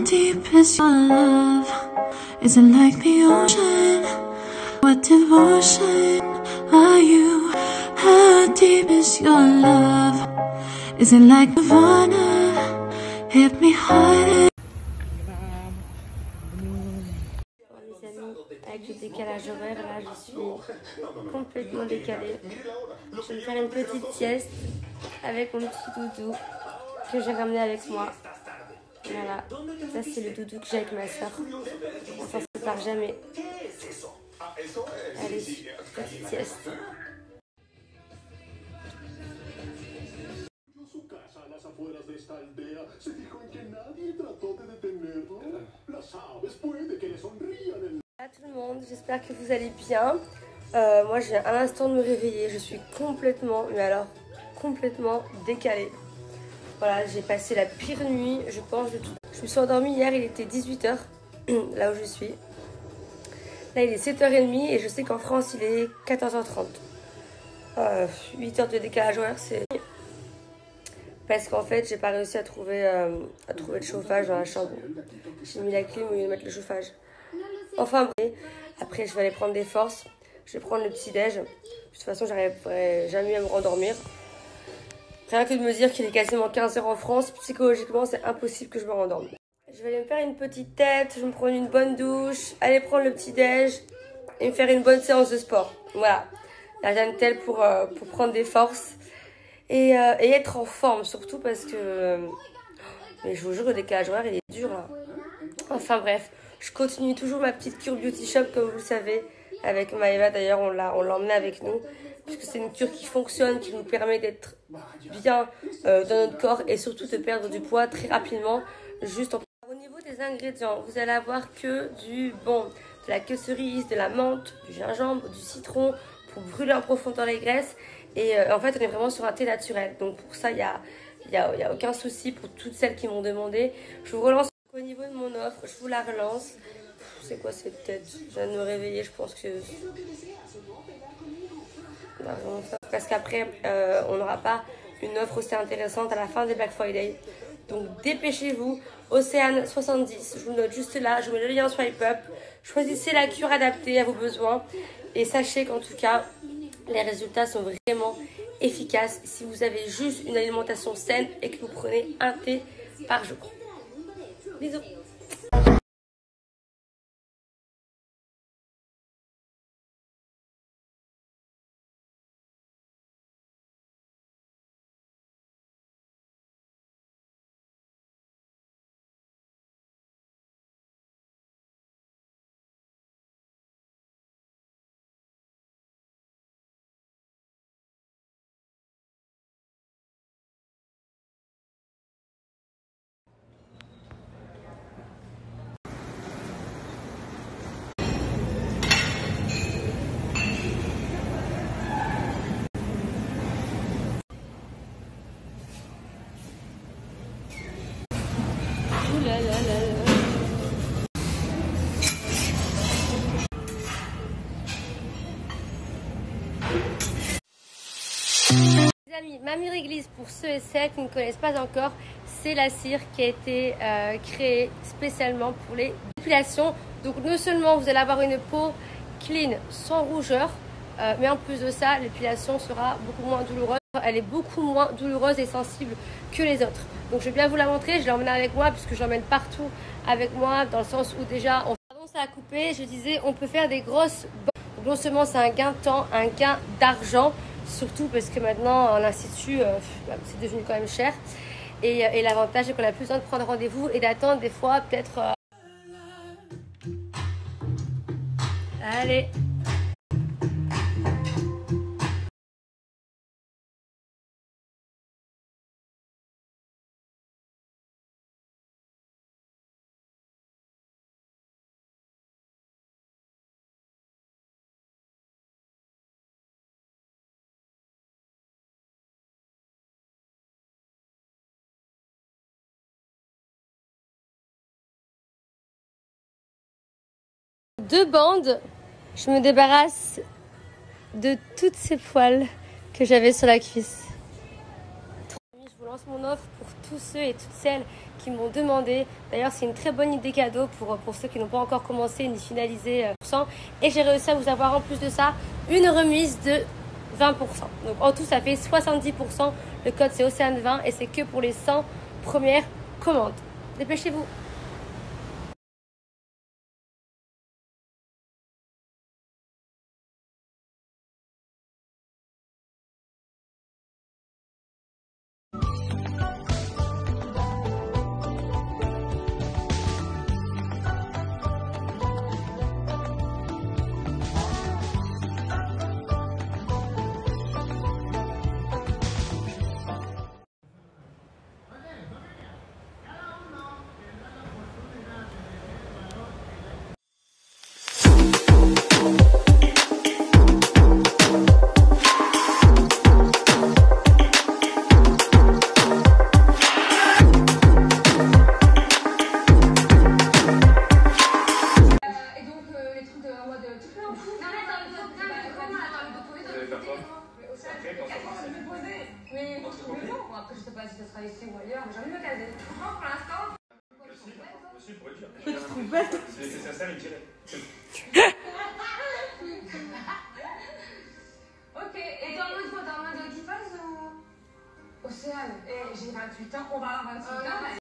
deep is your love? Is it like the ocean? What devotion are you? How deep is your love? Is it like Nirvana? Hit me harder. Mes amis, avec le décalage horaire, là je suis complètement décalée. Je vais me faire une petite sieste avec mon petit doudou que j'ai ramené avec moi. Voilà, ça c'est le doudou que j'ai avec ma soeur. On s'en sépare jamais. Allez, petite sieste. Bonjour tout le monde, j'espère que vous allez bien. Moi j'ai un instant de me réveiller, je suis complètement, mais alors complètement décalée. Voilà, j'ai passé la pire nuit, je pense, de tout. Je me suis endormie hier, il était 18 h, là où je suis. Là il est 7 h30 et je sais qu'en France il est 14 h 30. 8 heures de décalage horaire, c'est... Parce qu'en fait j'ai pas réussi à trouver le chauffage dans la chambre. J'ai mis la clim au lieu de mettre le chauffage. Enfin, après je vais aller prendre des forces. Je vais prendre le petit déj. De toute façon, j'arriverai jamais à me rendormir. Rien que de me dire qu'il est quasiment 15 h en France, psychologiquement, c'est impossible que je me rendorme. Je vais aller me faire une petite tête, je vais me prendre une bonne douche, aller prendre le petit déj et me faire une bonne séance de sport. Voilà, la telle pour prendre des forces et être en forme, surtout parce que... mais je vous jure, le décalage horaire, il est dur là. Enfin bref, je continue toujours ma petite cure Beauty Shop, comme vous le savez. Avec Maëva d'ailleurs, on l'a emmené avec nous. Puisque c'est une cure qui fonctionne, qui nous permet d'être bien dans notre corps et surtout de perdre du poids très rapidement. Au niveau des ingrédients, vous allez avoir que de la queue cerise, de la menthe, du gingembre, du citron pour brûler en profondeur les graisses. Et en fait, on est vraiment sur un thé naturel. Donc pour ça, il y a aucun souci pour toutes celles qui m'ont demandé. Je vous relance au niveau de mon offre, je vous la relance. C'est quoi cette tête? Je viens de me réveiller, je pense que... Parce qu'après, on n'aura pas une offre aussi intéressante à la fin des Black Friday. Donc dépêchez-vous, Océane 70, je vous note juste là, je vous mets le lien swipe up. Choisissez la cure adaptée à vos besoins. Et sachez qu'en tout cas, les résultats sont vraiment efficaces si vous avez juste une alimentation saine et que vous prenez un thé par jour. Bisous. Les amis, Mamie Réglisse, pour ceux et celles qui ne connaissent pas encore, c'est la cire qui a été créée spécialement pour les dépilations. Donc non seulement vous allez avoir une peau clean, sans rougeur, mais en plus de ça, l'épilation sera beaucoup moins douloureuse. Elle est beaucoup moins douloureuse et sensible que les autres. Donc je vais bien vous la montrer, je l'ai emmenée avec moi puisque je l'emmène partout avec moi, dans le sens où déjà, pardon, ça a coupé, je disais, on peut faire des grosses... Donc non seulement c'est un gain de temps, un gain d'argent, surtout parce que maintenant l'Institut, c'est devenu quand même cher. Et l'avantage, c'est qu'on n'a plus besoin de prendre rendez-vous et d'attendre des fois peut-être... Allez. Deux bandes, je me débarrasse de toutes ces poils que j'avais sur la cuisse. Je vous lance lance mon offre pour tous ceux et toutes celles qui m'ont demandé. D'ailleurs, c'est une très bonne idée cadeau pour ceux qui n'ont pas encore commencé ni finalisé %. Et j'ai réussi à vous avoir en plus de ça une remise de 20%. Donc en tout, ça fait 70%. Le code, c'est Océane20 et c'est que pour les 100 premières commandes. Dépêchez-vous. Après, je sais pas si ce sera ici ou ailleurs, mais j'ai envie de me caser. Franchement, pour l'instant. Monsieur, il pourrait dire. Tu te trouves bête? C'est sincère, il dirait. Ok, et t'es en mode quoi? T'es en mode qui passe ou. Océane, j'ai 28 ans, on va avoir 28 ans.